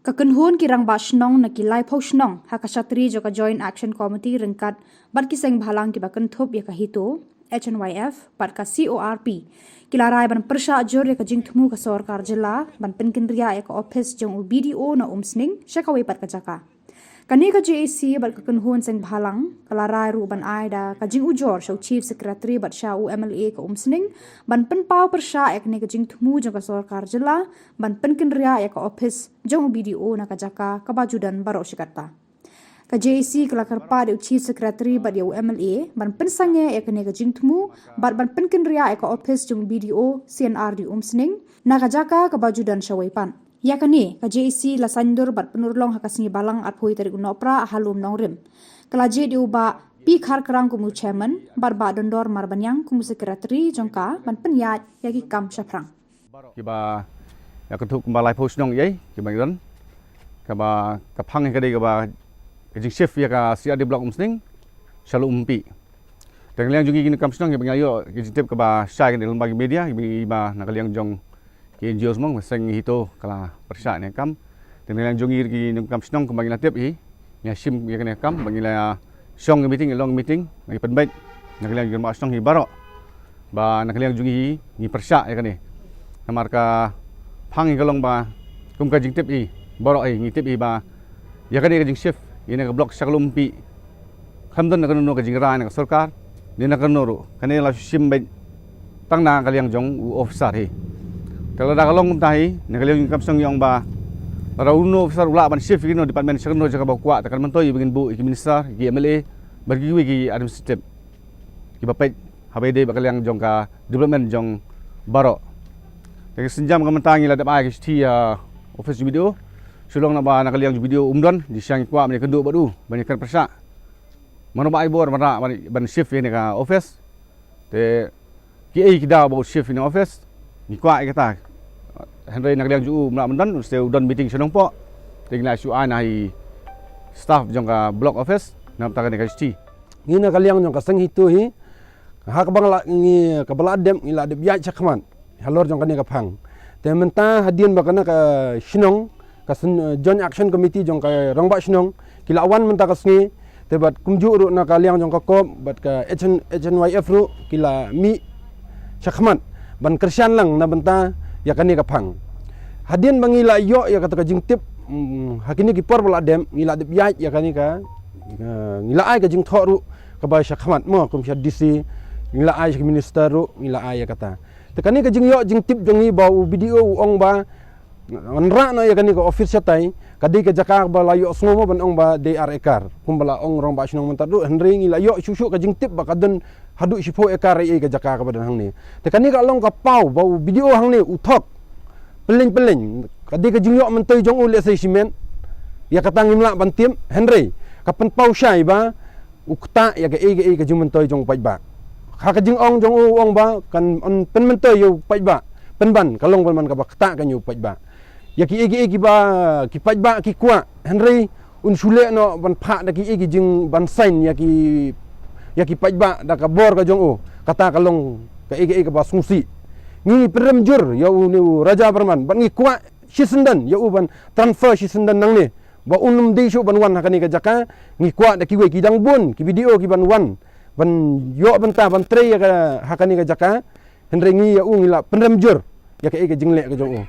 Kakenhun kirang bashnong na kilay poshnong hakashatri joka Joint Action Committee ringkat bat kiseng bhalang ki bakan thup ya kahito HNYF pat ka CORP kilarai ban persha ajur ya ka jingthmu ka sarkar jilla ban penkindria ya ka office jong BDO na umsning shakawi pat ka jaka kani ka JAC bat kakenhun seng bhalang kilarai ru ban aida ka jing ujor shau chief secretary bat sha UMLA ka umsning ban penpau persha ya kani ka jingthmu jong ka sarkar jilla ban penkindria ya ka office jong BDO na ka jaka ka bajudan baro shikata ka JAC kelakar pa de chief secretary bat ya UMLA ban pensange ya kani ka jingthmu bat ban penkindria ya ka office jong BDO CNR di umsning na ka jaka ka bajudan shawaipan ya kani ka JAC la sandur bat penurlong hakasni balang atpoi tarik unopra halum nongrim kala je di uba pi khar kerang kumu chairman bar ba dondor marbanyang kumu secretary jongka ban penyat yagi kam syafrang kiba ya ketuk balai posnong ye kiba ngon kaba kapang ka dei kaba kajing chef ya ka sia di blok umsning selalu umpi dan kalian juga gini kam snong kiba ngayo kajing tip kaba share di lembaga media kiba nak kalian jong ki NGO semong seng hito kala persya ne kam dan kalian jongi ki kam snong kembang latip hi ya sim ya kene kam bangila song meeting long meeting bagi penbaik nak kalian jong snong hi barok ba nak kalian jongi ni persya ya kene namar ka phang kalong ba kum ka jing tip hi barok hi ni tip hi ba ya kene ka jing chef ina ka blok saklum pi khamdon na kanu ka jing ra na sarkar ni na kanu ru kane la sim baik tang na kalian jong officer hi kalau dah kalong tahi, nak kalian kam song yang ba, rauno officer ulah ban chef kino department sekono jaga bawa kuat, takkan mentoi begin bu iki minister, iki MLA, bagi iki administrative, iki bapak habai deh bakal yang jong ka development jong baro. Jadi senjam kam tangi lah dapat iki office video, sulong nak ba nak kalian video umdon, di siang kuat mereka kenduk badu, banyakkan persak. Mana ba ibor mana ban chef ini ka office, te ki kita bawa chef ini office. Ni kuat kata Henry nak liang ju mla mendan usai udon meeting senong po tinggal su ai nai staff jong ka block office nam ta ka ni sti ni na kaliang jong ka seng hitu hi ha ka bang la ni ka bala dem ila de biya chakman halor jong ka ni ka phang te menta hadien ba kana ka shinong ka joint action committee jong ka rongba shinong kila awan menta ka sngi te bat kumju ru na kaliang jong ka kop bat ka HNYF ru kila mi chakman ban kersian lang na benta ya kani ka phang hadien bangila yo ya kata ka jing tip hakini ki por bala dem ngila dip ya ya kani ka ngila ai ka jing tho ru ka ba sha khamat mo kum sha DC ngila ai ka minister ru ngila ai ya kata te kani ka jing yo jing tip jongi ba video ong ba anra na ya kani ka office tai kadi ka jaka ba la yo sngomo ban ong ba DR ekar kum bala ong rong ba snong mentar ru henry ngila yo susu ka jing tip ba kadun hadu sipo ekar ai ka jaka ka badan hang ni te kani ka long ka pau ba video hang ni uthok peleng kadi ka jing yo mentoi jong ule sai simen ya kata ngimla ban tim henry ka pen pau shai ba ukta ya ka e ka jing mentoi jong pai ba ha ka jing ong jong ong ba kan pen mentoi yo pai ba pen ban ka long ban man ka ba kta ka nyu pai ba ya ki e ba ki pai ba ki kwa henry un sule no ban pha da ki e jing ban sign ya ki pai ba da ka bor ka jong o kata ka long ka e ka ba sungsi ni perem jur ya u ni raja berman ban ngi kwa shisendan ya u ban transfer shisendan nang ni ba unum de shu ban wan hakani ka jaka ngi kwa da ki we ki dang bun ki video ki ban wan ban yo ban ta ban tre ya ka hakani ka jaka henry ngi ya u ngi la perem jur ya ka e ka jingle ka jong o